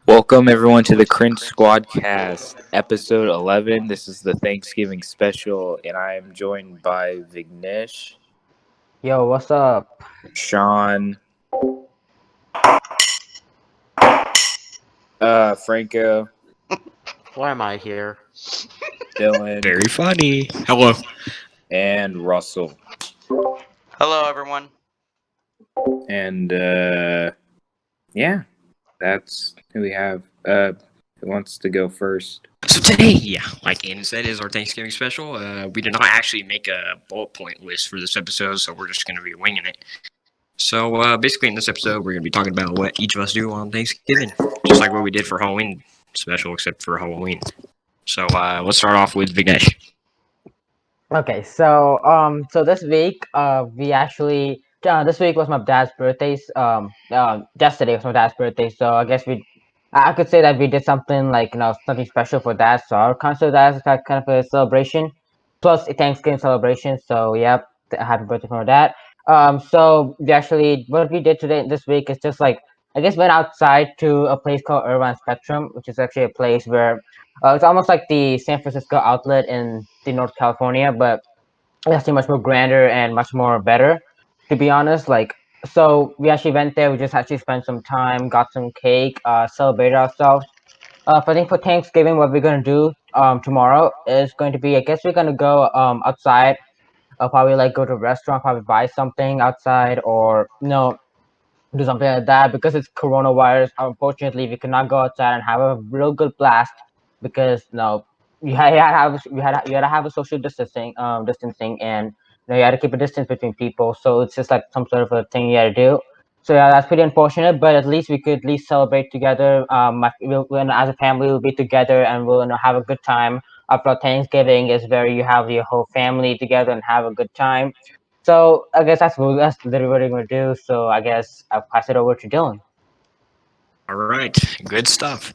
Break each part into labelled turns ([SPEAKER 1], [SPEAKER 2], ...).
[SPEAKER 1] Welcome everyone to the Cringe Squadcast, episode 11. This is the Thanksgiving special, and I am joined by Vignesh,
[SPEAKER 2] Yo, what's up?
[SPEAKER 1] Sean, Franco,
[SPEAKER 3] Why am I here?
[SPEAKER 1] Dylan,
[SPEAKER 4] Very funny. Hello.
[SPEAKER 1] and Russell.
[SPEAKER 5] Hello, everyone.
[SPEAKER 1] And yeah, that's who we have. Who wants to go first?
[SPEAKER 4] So today, like Aidan said, is our Thanksgiving special. We did not actually make a bullet point list for this episode, so we're just going to be winging it. So basically, in this episode, we're going to be talking about what each of us do on Thanksgiving, just like what we did for Halloween special, except for Halloween. So let's start off with Vignesh.
[SPEAKER 2] Okay, so this week, we actually this week was my dad's birthdays. Yesterday was my dad's birthday, so I guess I could say that we did something like something special for dad. So I would consider that as kind of a celebration, plus a Thanksgiving celebration. So yep, happy birthday for my dad. So we actually what we did today this week is just like I guess went outside to a place called Irvine Spectrum, which is actually a place where it's almost like the San Francisco outlet in the North California, but it's actually much more grander and much more better. To be honest, so we actually went there. We just actually spent some time, got some cake, celebrated ourselves. I think for Thanksgiving, what we're gonna do tomorrow is going to be, I guess we're gonna go outside. Probably like go to a restaurant, probably buy something outside, or do something like that because it's coronavirus. Unfortunately, we cannot go outside and have a real good blast because you had to have a social distancing, and you had to keep a distance between people. So it's just like some sort of a thing you had to do. So yeah, that's pretty unfortunate, but at least we could at least celebrate together. As a family, we'll be together and we'll have a good time. After Thanksgiving is where you have your whole family together and have a good time. So I guess that's literally what I'm gonna do. So I guess I'll pass it over to Dylan.
[SPEAKER 4] All right, good stuff.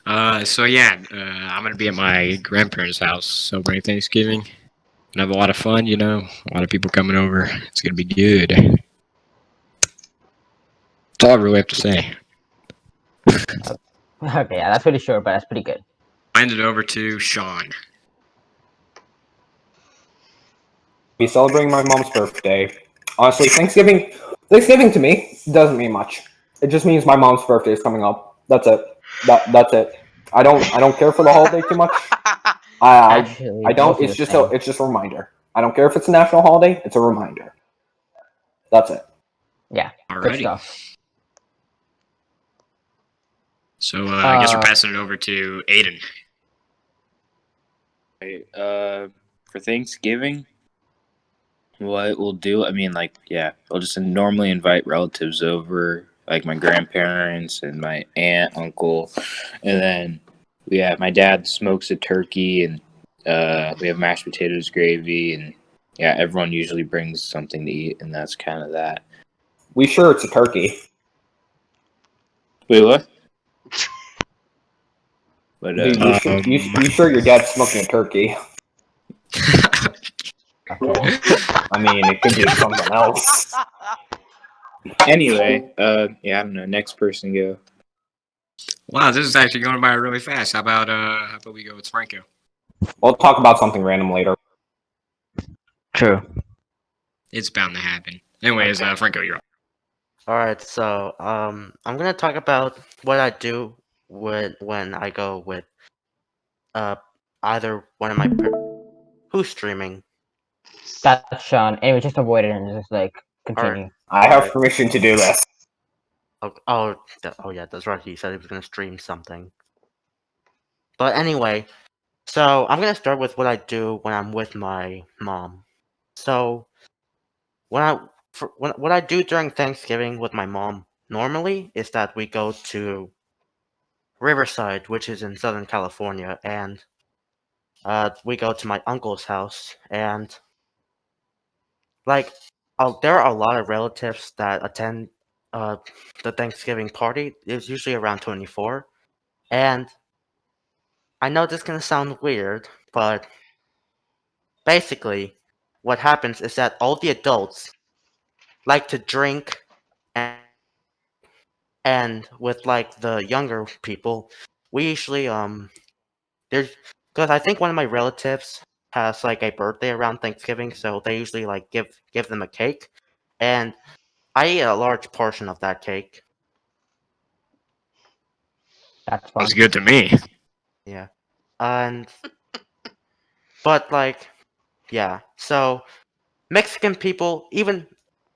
[SPEAKER 4] I'm going to be at my grandparents' house celebrating Thanksgiving. And have a lot of fun, a lot of people coming over. It's going to be good. That's all I really have to say.
[SPEAKER 2] Okay, yeah, that's pretty short, but that's pretty good.
[SPEAKER 4] Hand it over to Sean.
[SPEAKER 6] Be celebrating my mom's birthday. Honestly, Thanksgiving to me doesn't mean much. It just means my mom's birthday is coming up. That's it. That's it. I don't care for the holiday too much.
[SPEAKER 2] Actually,
[SPEAKER 6] I don't.
[SPEAKER 2] both of
[SPEAKER 6] It's
[SPEAKER 2] the
[SPEAKER 6] just
[SPEAKER 2] same.
[SPEAKER 6] a reminder. I don't care if it's a national holiday. It's a reminder. That's it.
[SPEAKER 2] Yeah, good
[SPEAKER 4] Alrighty.
[SPEAKER 2] stuff.
[SPEAKER 4] So I guess we're passing it over to Aidan.
[SPEAKER 1] Okay, for Thanksgiving, what we'll do, I'll just normally invite relatives over, like my grandparents and my aunt, uncle, and then my dad smokes a turkey, and we have mashed potatoes, gravy, and yeah, everyone usually brings something to eat, and that's kind of that.
[SPEAKER 6] We sure it's a turkey.
[SPEAKER 1] Wait, what? But
[SPEAKER 6] Dude, you sure your dad's smoking a turkey?
[SPEAKER 2] Okay.
[SPEAKER 6] I mean, it could be something else.
[SPEAKER 1] anyway, I don't know. Next person go.
[SPEAKER 4] Wow, this is actually going by really fast. How about we go with Franco?
[SPEAKER 6] We'll talk about something random later.
[SPEAKER 2] True.
[SPEAKER 4] It's bound to happen. Anyways, Franco, you're up.
[SPEAKER 3] Alright, so I'm gonna talk about what I do when I go with either one of my who's streaming.
[SPEAKER 2] That's Sean. Anyway, just avoid it and just like continue.
[SPEAKER 3] Alright.
[SPEAKER 6] I have permission to do this.
[SPEAKER 3] Oh yeah, that's right. He said he was gonna stream something. But anyway, so I'm gonna start with what I do when I'm with my mom. So what I do during Thanksgiving with my mom normally is that we go to Riverside, which is in Southern California, and we go to my uncle's house, and like there are a lot of relatives that attend uh, the Thanksgiving party. It's usually around 24, and I know this can sound weird, but basically, what happens is that all the adults like to drink and And with like the younger people, we usually there's because I think one of my relatives has like a birthday around Thanksgiving, so they usually like give them a cake, and I eat a large portion of that cake.
[SPEAKER 2] That's
[SPEAKER 4] Sounds
[SPEAKER 2] fun.
[SPEAKER 4] good to me.
[SPEAKER 3] Yeah, and but like yeah, so Mexican people, even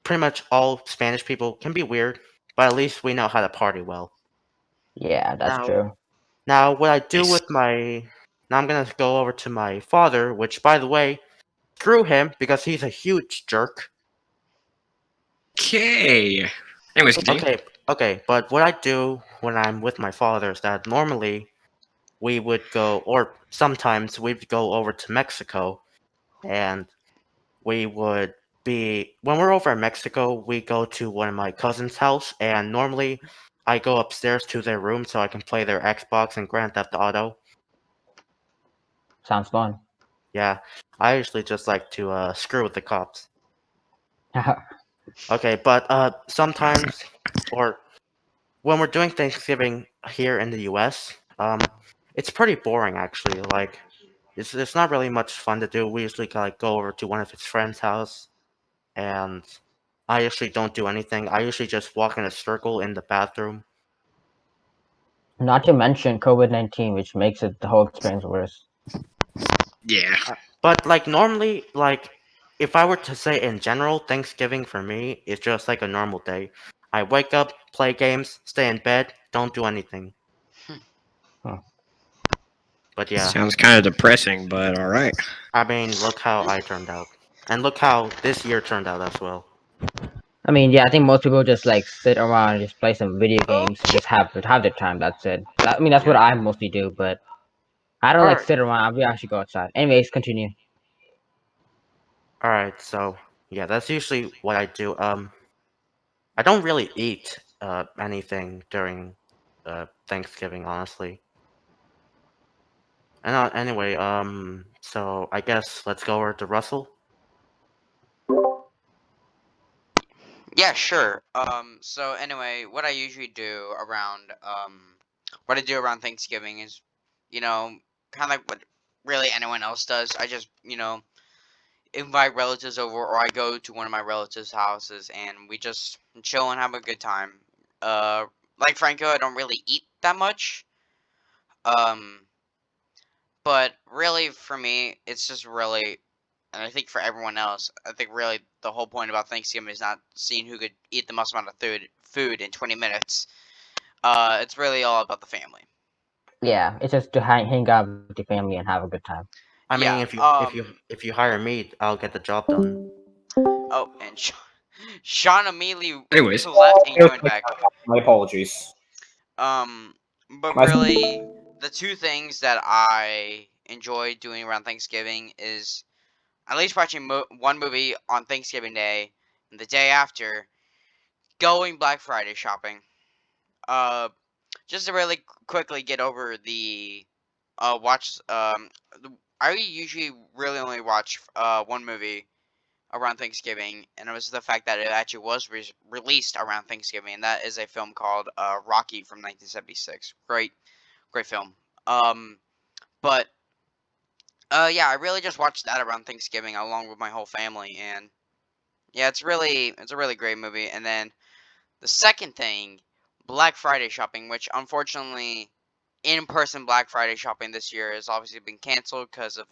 [SPEAKER 3] pretty much all Spanish people, can be weird, but at least we know how to party well.
[SPEAKER 2] Yeah, that's
[SPEAKER 3] Now,
[SPEAKER 2] true.
[SPEAKER 3] now what I do
[SPEAKER 4] Nice.
[SPEAKER 3] with my now I'm gonna go over to my father, which by the way, screw him because he's a huge jerk.
[SPEAKER 4] Okay. Anyways, continue.
[SPEAKER 3] Okay, but what I do when I'm with my father is that normally we would go, or sometimes we'd go over to Mexico, and we would be, when we're over in Mexico, we go to one of my cousin's house, and normally I go upstairs to their room so I can play their Xbox and Grand Theft Auto.
[SPEAKER 2] Sounds fun.
[SPEAKER 3] Yeah, I usually just like to screw with the cops. Okay, but sometimes, or when we're doing Thanksgiving here in the U.S., it's pretty boring actually. Like, it's not really much fun to do. We usually like go over to one of his friends' house, and I usually don't do anything. I usually just walk in a circle in the bathroom.
[SPEAKER 2] Not to mention COVID-19, which makes it the whole experience worse.
[SPEAKER 4] Yeah.
[SPEAKER 3] But like normally, like if I were to say in general, Thanksgiving for me is just like a normal day. I wake up, play games, stay in bed, don't do anything.
[SPEAKER 2] Huh.
[SPEAKER 3] But yeah,
[SPEAKER 4] Sounds kind of depressing, but all right.
[SPEAKER 3] I mean, look how I turned out, and look how this year turned out as well.
[SPEAKER 2] I mean, yeah, I think most people just like sit around and just play some video games, just have their time. That's it. I mean, that's what
[SPEAKER 3] Yeah.
[SPEAKER 2] I mostly do, but I don't
[SPEAKER 3] All
[SPEAKER 2] like
[SPEAKER 3] right,
[SPEAKER 2] sit around. We actually go outside. Anyways, continue.
[SPEAKER 3] all right. So yeah, that's usually what I do. I don't really eat anything during Thanksgiving, honestly. And anyway, so I guess let's go over to Russell.
[SPEAKER 5] Yeah, sure. So anyway, what I usually do around what I do around Thanksgiving is, you know, kind of like what really anyone else does. I just, invite relatives over, or I go to one of my relatives' houses, and we just chill and have a good time. Uh, like Franco, I don't really eat that much. Um, but really for me, it's just really, and I think for everyone else, I think really the whole point about Thanksgiving is not seeing who could eat the most amount of food in 20 minutes. It's really all about the family.
[SPEAKER 2] Yeah, it's just to hang out with your family and have a good time.
[SPEAKER 3] I mean,
[SPEAKER 5] Yeah.
[SPEAKER 3] if you hire me, I'll get the job done.
[SPEAKER 5] Oh, and Sean immediately
[SPEAKER 4] Anyways,
[SPEAKER 5] left and joined back.
[SPEAKER 6] My apologies.
[SPEAKER 5] Um, but
[SPEAKER 6] My
[SPEAKER 5] really, the two things that I enjoy doing around Thanksgiving is at least watching one movie on Thanksgiving Day, and the day after going Black Friday shopping. Uh, just to really quickly get over the watch. I usually really only watch one movie around Thanksgiving, and it was the fact that it actually was released around Thanksgiving, and that is a film called Rocky from 1976. Great film. Um, but yeah, I really just watched that around Thanksgiving along with my whole family, and yeah, it's a really great movie. And then the second thing, Black Friday shopping, which unfortunately in-person Black Friday shopping this year has obviously been canceled because of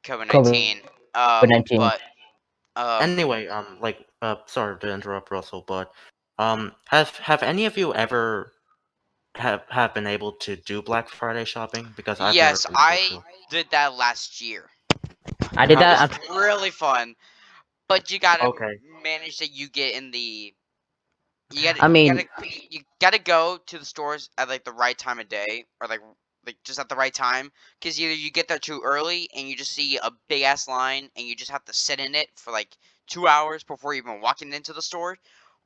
[SPEAKER 5] COVID-19.
[SPEAKER 2] COVID-19.
[SPEAKER 5] But
[SPEAKER 3] Anyway, like, sorry to interrupt, Russell, but have any of you ever have been able to do Black Friday shopping? Because I've never
[SPEAKER 5] yes,
[SPEAKER 3] been able
[SPEAKER 5] I
[SPEAKER 3] to.
[SPEAKER 5] did that last year.
[SPEAKER 2] I did
[SPEAKER 5] It
[SPEAKER 3] How?
[SPEAKER 5] was
[SPEAKER 2] that.
[SPEAKER 5] really fun, but you gotta
[SPEAKER 3] Okay.
[SPEAKER 5] manage that you get in the
[SPEAKER 2] I mean,
[SPEAKER 5] you gotta go to the stores at like the right time of day, or like just at the right time, because either you get there too early and you just see a big ass line and you just have to sit in it for like 2 hours before even walking into the store,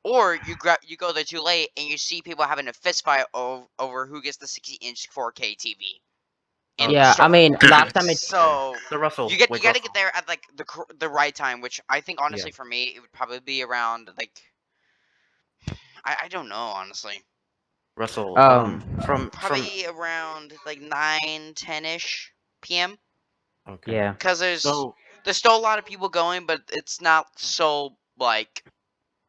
[SPEAKER 5] or you go there too late and you see people having a fist fight over who gets the 60-inch 4K TV in the
[SPEAKER 3] Okay.
[SPEAKER 2] yeah, I
[SPEAKER 5] store.
[SPEAKER 2] mean, last time it.
[SPEAKER 3] Okay.
[SPEAKER 5] So
[SPEAKER 3] So Russell,
[SPEAKER 5] you
[SPEAKER 3] wait,
[SPEAKER 5] gotta get
[SPEAKER 3] Russell.
[SPEAKER 5] there at like the right time, which I think
[SPEAKER 3] Yeah.
[SPEAKER 5] honestly for me it would probably be around like I don't know honestly.
[SPEAKER 3] Russell, from
[SPEAKER 5] Probably around like 9, 10 ish p.m.
[SPEAKER 3] okay.
[SPEAKER 2] yeah.
[SPEAKER 5] Because
[SPEAKER 3] So
[SPEAKER 5] there's still a lot of people going, but it's not so like.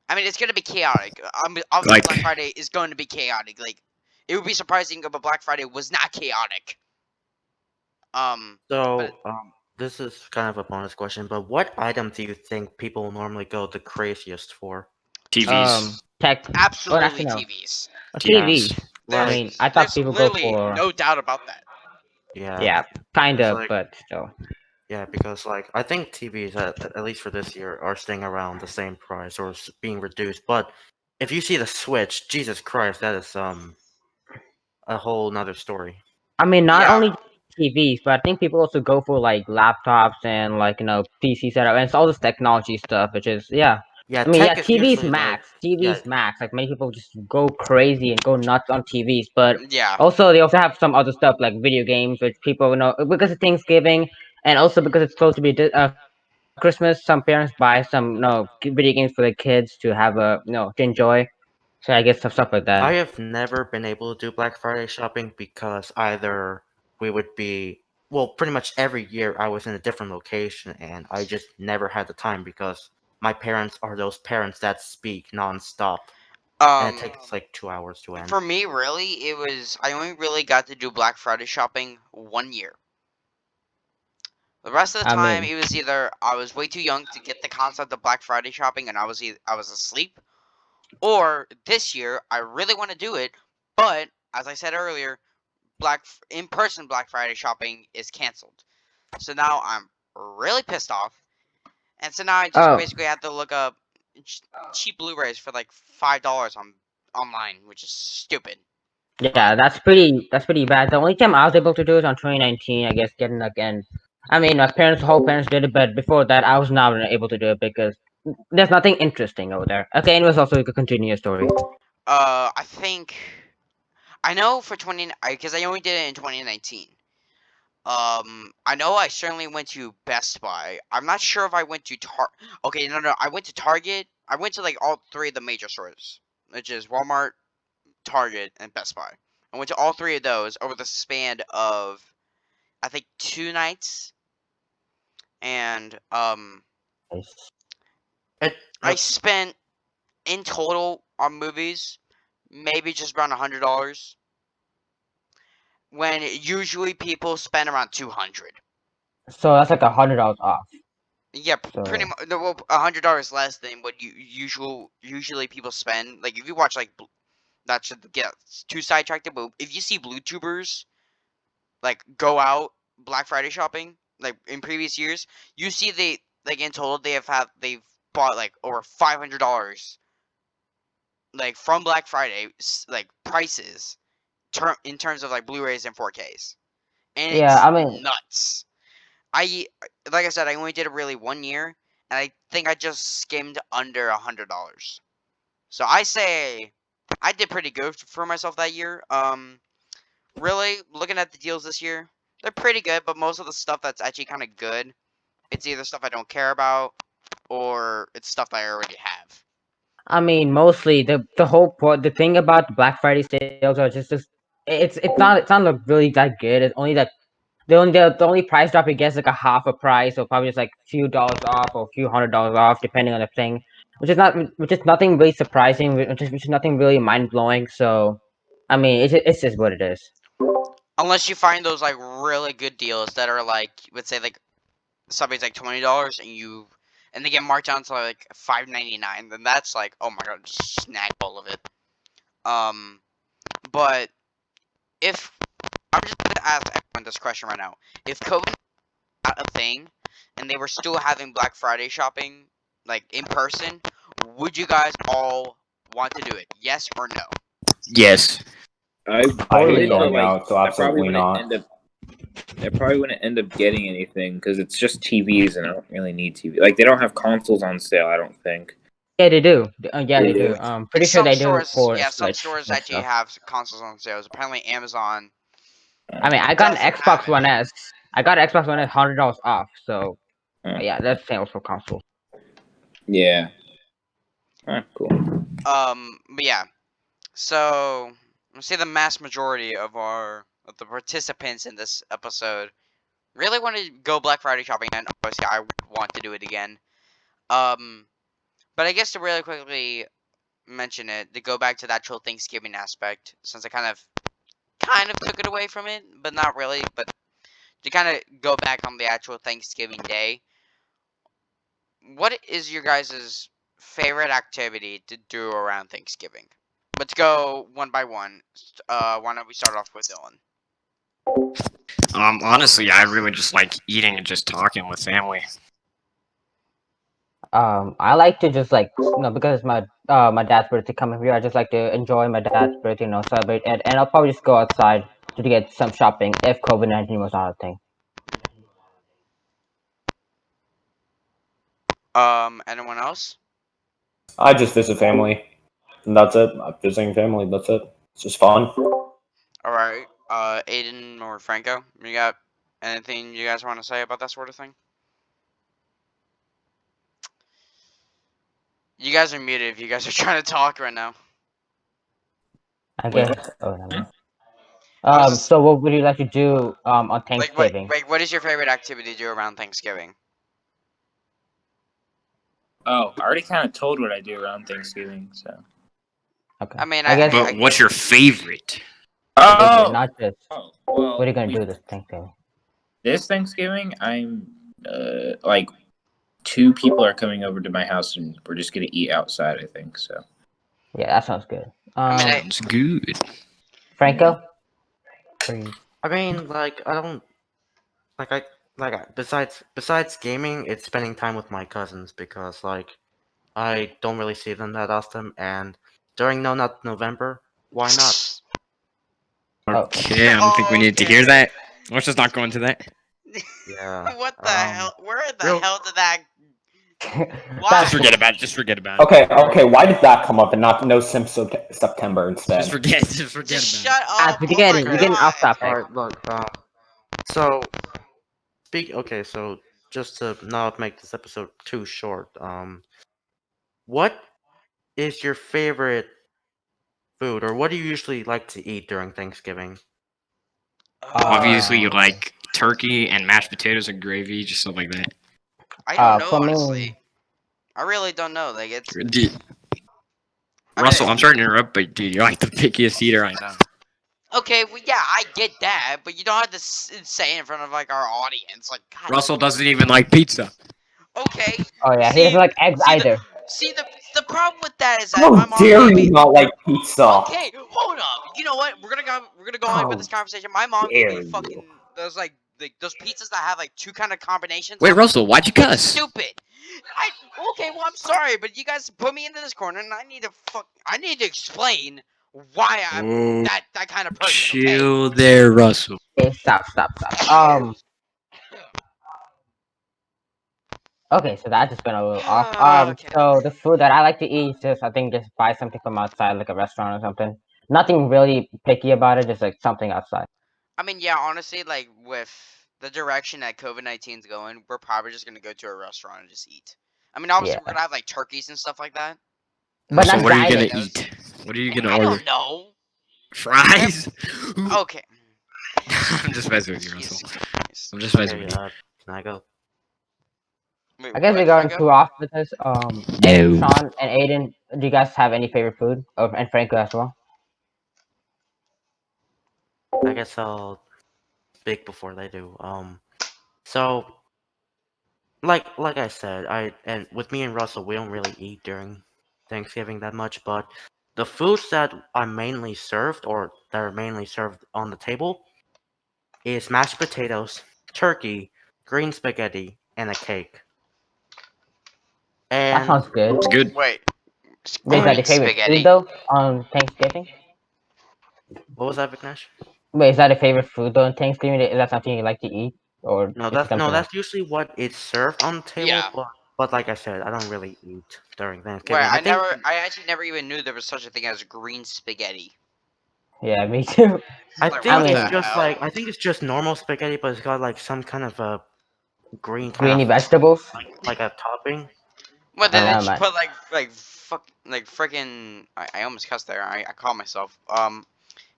[SPEAKER 5] I mean, it's gonna be chaotic. Obviously,
[SPEAKER 4] Like,
[SPEAKER 5] Black Friday is going to be chaotic. Like, it would be surprising if a Black Friday was not chaotic. But
[SPEAKER 3] this is kind of a bonus question, but what item do you think people normally go the craziest for?
[SPEAKER 4] TVs.
[SPEAKER 2] Tech. Well,
[SPEAKER 5] absolutely
[SPEAKER 2] actually no.
[SPEAKER 5] TVs.
[SPEAKER 2] TVs.
[SPEAKER 4] TVs.
[SPEAKER 2] I
[SPEAKER 5] There's
[SPEAKER 2] mean, I thought
[SPEAKER 5] there's
[SPEAKER 2] people go
[SPEAKER 5] literally
[SPEAKER 2] for
[SPEAKER 5] no doubt about that.
[SPEAKER 3] Yeah,
[SPEAKER 2] yeah, kind
[SPEAKER 3] it's
[SPEAKER 2] of,
[SPEAKER 3] like
[SPEAKER 2] but still.
[SPEAKER 3] yeah, because like I think TVs at least for this year are staying around the same price or being reduced. But if you see the Switch, Jesus Christ, that is a whole nother story.
[SPEAKER 2] I mean, not
[SPEAKER 5] Yeah.
[SPEAKER 2] only TVs, but I think people also go for like laptops and like PC setup and it's all this technology stuff, which is yeah.
[SPEAKER 3] Yeah,
[SPEAKER 2] I mean, yeah,
[SPEAKER 3] tech is
[SPEAKER 2] TVs
[SPEAKER 3] usually like
[SPEAKER 2] max,
[SPEAKER 3] yeah,
[SPEAKER 2] TVs max. Like many people just go crazy and go nuts on TVs, but
[SPEAKER 5] Yeah.
[SPEAKER 2] also they also have some other stuff like video games, which people because of Thanksgiving and also because it's supposed to be Christmas. Some parents buy some video games for their kids to have to enjoy. So I guess some stuff like that.
[SPEAKER 3] I have never been able to do Black Friday shopping because either we would be well, pretty much every year I was in a different location and I just never had the time because my parents are those parents that speak nonstop and it
[SPEAKER 5] Um.
[SPEAKER 3] takes like 2 hours to end.
[SPEAKER 5] For me, really, it was I only really got to do Black Friday shopping one year. The rest of the
[SPEAKER 2] I
[SPEAKER 5] time,
[SPEAKER 2] mean,
[SPEAKER 5] it was either I was way too young to get the concept of Black Friday shopping, and I was asleep, or this year I really want to do it, but as I said earlier, in person Black Friday shopping is canceled. So now I'm really pissed off, and so now I just
[SPEAKER 2] oh
[SPEAKER 5] basically have to look up cheap Blu-rays for like $5 on online, which is stupid.
[SPEAKER 2] yeah, that's pretty bad. The only time I was able to do it on 2019, I guess, getting again. I mean, my parents, whole parents did it, but before that, I was not able to do it because there's nothing interesting over there. Okay, anyways, also you could continue your story.
[SPEAKER 5] I think I know for 20 because I only did it in 2019. I know I certainly went to Best Buy. I'm not sure if I went to Okay, no, no, I went to Target. I went to like all three of the major stores, which is Walmart, Target, and Best Buy. I went to all three of those over the span of I think 2 nights, and
[SPEAKER 3] It
[SPEAKER 5] I spent in total on movies maybe just around $100 when usually people spend around 200.
[SPEAKER 2] So that's like $100 off.
[SPEAKER 5] Yeah, pretty
[SPEAKER 2] So
[SPEAKER 5] much. Well, $100 less than what usually people spend. Like if you watch like not to get too sidetracked, but if you see blue tubers like go out Black Friday shopping like in previous years, you see they like in total they've bought like over $500 like from Black Friday like prices in terms of like Blu-rays and 4Ks, and
[SPEAKER 2] yeah,
[SPEAKER 5] it's
[SPEAKER 2] I mean,
[SPEAKER 5] nuts. I like I said, I only did it really one year, and I think I just skimmed under $100. So I say I did pretty good for myself that year. Really looking at the deals this year, they're pretty good, but most of the stuff that's actually kind of good, it's either stuff I don't care about or it's stuff that I already have.
[SPEAKER 2] mostly the whole point, the thing about the Black Friday sales are just it's not like really that good. It's only like the only price drop you get is like a half a price, or probably just like a few dollars off or a few $100 off, depending on the thing. Which is nothing really surprising, which is nothing really mind blowing. So, I mean, it's just what it is.
[SPEAKER 5] Unless you find those like really good deals that are like, let's say like something's like $20 and they get marked down to like $5.99, then that's like, oh my god, just snag all of it. Um, but if I'm just gonna ask everyone this question right now, if COVID not a thing and they were still having Black Friday shopping like in person, would you guys all want to do it? Yes or no?
[SPEAKER 4] Yes.
[SPEAKER 1] I
[SPEAKER 6] I
[SPEAKER 2] Totally,
[SPEAKER 6] hate
[SPEAKER 1] would,
[SPEAKER 2] yeah.
[SPEAKER 1] but
[SPEAKER 6] going
[SPEAKER 1] like
[SPEAKER 6] out, so
[SPEAKER 1] I probably
[SPEAKER 6] absolutely
[SPEAKER 1] wouldn't
[SPEAKER 6] not.
[SPEAKER 1] end up. I probably wouldn't end up getting anything because it's just TVs, and I don't really need TV. Like they don't have consoles on sale. I don't think
[SPEAKER 2] Yeah, they do. Yeah,
[SPEAKER 1] they
[SPEAKER 2] they do.
[SPEAKER 1] do.
[SPEAKER 2] Pretty sure
[SPEAKER 5] Some
[SPEAKER 2] they do
[SPEAKER 5] stores,
[SPEAKER 2] for
[SPEAKER 5] yeah, some
[SPEAKER 2] Switch
[SPEAKER 5] stores
[SPEAKER 2] and
[SPEAKER 5] actually
[SPEAKER 2] stuff.
[SPEAKER 5] have consoles on sales. Apparently, Amazon
[SPEAKER 2] I mean, I got an
[SPEAKER 5] doesn't have
[SPEAKER 2] Xbox
[SPEAKER 5] it.
[SPEAKER 2] One S. I got an Xbox One S $100 off. So
[SPEAKER 1] Oh,
[SPEAKER 2] yeah, that's sales for console.
[SPEAKER 1] yeah. Cool.
[SPEAKER 5] But yeah. So let's say the mass majority of the participants in this episode really want to go Black Friday shopping, and obviously I want to do it again. But I guess to really quickly mention it, to go back to the actual Thanksgiving aspect, since I kind of took it away from it, but not really. But to kind of go back on the actual Thanksgiving day, what is your guys' favorite activity to do around Thanksgiving? Let's go one by one. Why don't we start off with Dylan?
[SPEAKER 4] Honestly, I really just like eating and just talking with family.
[SPEAKER 2] I like to just like because it's my dad's birthday coming here. I just like to enjoy my dad's birthday, celebrate it, and I'll probably just go outside to get some shopping if COVID-19 was not a thing.
[SPEAKER 5] Anyone else?
[SPEAKER 6] I just visit family, and that's it. I'm visiting family. That's it. It's just fun.
[SPEAKER 5] All right. Aidan or Franco, you got anything you guys want to say about that sort of thing? You guys are muted if you guys are trying to talk right now.
[SPEAKER 2] I
[SPEAKER 1] Wait,
[SPEAKER 2] guess. Oh, never mind.
[SPEAKER 5] I was just
[SPEAKER 2] So what would you like to do on
[SPEAKER 5] like,
[SPEAKER 2] Thanksgiving?
[SPEAKER 5] what is your favorite activity to do around Thanksgiving?
[SPEAKER 1] oh, I already kind of told what I do around Thanksgiving. So.
[SPEAKER 2] Okay.
[SPEAKER 5] I mean,
[SPEAKER 2] I guess.
[SPEAKER 4] But what's your favorite?
[SPEAKER 2] Favorite,
[SPEAKER 1] Oh.
[SPEAKER 2] not just
[SPEAKER 1] Oh. Well.
[SPEAKER 2] what are you gonna do this Thanksgiving?
[SPEAKER 1] This Thanksgiving, I'm like 2 people are coming over to my house, and we're just gonna eat outside. I think so.
[SPEAKER 2] Yeah, that sounds good.
[SPEAKER 5] I mean,
[SPEAKER 4] Sounds good.
[SPEAKER 2] Franco. For you.
[SPEAKER 3] I mean, like I don't like besides gaming, it's spending time with my cousins because like I don't really see them that often, and during No Nut November, why not?
[SPEAKER 4] Okay, I don't think we need to hear
[SPEAKER 5] Okay.
[SPEAKER 4] that. Let's just not go into that.
[SPEAKER 3] Yeah.
[SPEAKER 5] What the hell? Where the
[SPEAKER 3] real-
[SPEAKER 5] hell did that?
[SPEAKER 2] That's
[SPEAKER 4] Just forget about it. Just forget about it.
[SPEAKER 6] Okay. Why did that come up and not no Sim September instead?
[SPEAKER 4] Just forget. Just forget
[SPEAKER 5] Just
[SPEAKER 4] about
[SPEAKER 5] shut up!
[SPEAKER 2] you're
[SPEAKER 5] Oh
[SPEAKER 2] getting
[SPEAKER 5] my
[SPEAKER 2] you're getting off
[SPEAKER 5] god!
[SPEAKER 2] topic.
[SPEAKER 3] Alright, look. So Okay, so just to not make this episode too short, what is your favorite food, or what do you usually like to eat during Thanksgiving?
[SPEAKER 4] Obviously, you
[SPEAKER 2] Um,
[SPEAKER 4] like turkey and mashed potatoes and gravy, just stuff like that.
[SPEAKER 5] I don't know,
[SPEAKER 2] for me,
[SPEAKER 5] honestly. I really don't know. Like it's.
[SPEAKER 4] Dude,
[SPEAKER 5] I
[SPEAKER 4] Russell,
[SPEAKER 5] mean,
[SPEAKER 4] I'm sorry to interrupt, but dude, you're like the pickiest eater I know.
[SPEAKER 5] okay, well, yeah, I get that, but you don't have to say it in front of like our audience. Like, God.
[SPEAKER 4] Russell doesn't even like pizza.
[SPEAKER 5] Okay.
[SPEAKER 2] oh yeah, he
[SPEAKER 5] See,
[SPEAKER 2] doesn't like eggs
[SPEAKER 5] see
[SPEAKER 2] either.
[SPEAKER 5] the problem with that is that
[SPEAKER 6] How
[SPEAKER 5] my mom
[SPEAKER 6] dare
[SPEAKER 5] gave
[SPEAKER 6] you
[SPEAKER 5] me.
[SPEAKER 6] not like pizza?
[SPEAKER 5] Okay, hold up. You know what? We're gonna go on with
[SPEAKER 6] How
[SPEAKER 5] this conversation. My mom gave
[SPEAKER 6] dare
[SPEAKER 5] me
[SPEAKER 6] you.
[SPEAKER 5] fucking those like those pizzas that have like 2 kind of combinations.
[SPEAKER 4] Wait, Russell, why'd you
[SPEAKER 5] It's
[SPEAKER 4] cuss?
[SPEAKER 5] stupid. Okay, well I'm sorry, but you guys put me into this corner, and I need to explain why I'm
[SPEAKER 4] Oh,
[SPEAKER 5] that kind of person. Okay.
[SPEAKER 4] chill there, Russell.
[SPEAKER 2] Okay, stop. Okay, so that just been a little off.
[SPEAKER 5] Okay.
[SPEAKER 2] So the food that I like to eat is just I think just buy something from outside, like a restaurant or something. Nothing really picky about it, just like something outside.
[SPEAKER 5] I mean, yeah, honestly, like with the direction that COVID-19 is going, we're probably just gonna go to a restaurant and just eat. I mean, obviously,
[SPEAKER 2] Yeah,
[SPEAKER 5] we're gonna have like turkeys and stuff like that.
[SPEAKER 2] but
[SPEAKER 4] So
[SPEAKER 2] not
[SPEAKER 4] what are you gonna
[SPEAKER 2] dining.
[SPEAKER 4] eat? What are you gonna
[SPEAKER 5] I
[SPEAKER 4] order?
[SPEAKER 5] don't know.
[SPEAKER 4] Fries?
[SPEAKER 5] Okay.
[SPEAKER 4] I'm just messing with you,
[SPEAKER 5] Jesus
[SPEAKER 4] Russell.
[SPEAKER 5] Christ.
[SPEAKER 4] I'm just messing
[SPEAKER 3] Okay,
[SPEAKER 4] with you.
[SPEAKER 3] can I go?
[SPEAKER 5] Wait,
[SPEAKER 2] I guess
[SPEAKER 5] what,
[SPEAKER 2] we're going
[SPEAKER 5] Franco?
[SPEAKER 2] too off with this.
[SPEAKER 4] No.
[SPEAKER 2] Sean and Aiden, do you guys have any favorite food? Oh, and Franco as well.
[SPEAKER 3] I guess I'll speak before they do. So like I said, and with me and Russell, we don't really eat during Thanksgiving that much, but the foods that are mainly served or that are mainly served on the table is mashed potatoes, turkey, green spaghetti, and a cake.
[SPEAKER 2] That
[SPEAKER 3] And
[SPEAKER 2] sounds good.
[SPEAKER 4] It's good.
[SPEAKER 5] Wait,
[SPEAKER 2] Wait, is that
[SPEAKER 5] green
[SPEAKER 2] your favorite food
[SPEAKER 5] spaghetti?
[SPEAKER 2] though on Thanksgiving?
[SPEAKER 3] what was that, Vignesh?
[SPEAKER 2] Wait, is that a favorite food though on Thanksgiving? Is that something you like to eat, or is it
[SPEAKER 3] No,
[SPEAKER 2] something else?
[SPEAKER 3] that's usually what is served on the table,
[SPEAKER 5] Yeah.
[SPEAKER 3] but like I said, I don't really eat during
[SPEAKER 5] Wait,
[SPEAKER 3] Thanksgiving. I think
[SPEAKER 5] I actually never even knew there was such a thing as green spaghetti.
[SPEAKER 2] Yeah, me too.
[SPEAKER 5] Like,
[SPEAKER 2] I
[SPEAKER 5] what the
[SPEAKER 2] mean,
[SPEAKER 5] hell?
[SPEAKER 3] I think it's just normal spaghetti, but it's got like some kind of a green kind
[SPEAKER 2] greeny
[SPEAKER 3] of
[SPEAKER 2] vegetables.
[SPEAKER 3] like a topping.
[SPEAKER 5] What,
[SPEAKER 2] Oh,
[SPEAKER 5] did they
[SPEAKER 2] never
[SPEAKER 5] just
[SPEAKER 2] mind.
[SPEAKER 5] put like freaking. I almost cussed there. I caught myself.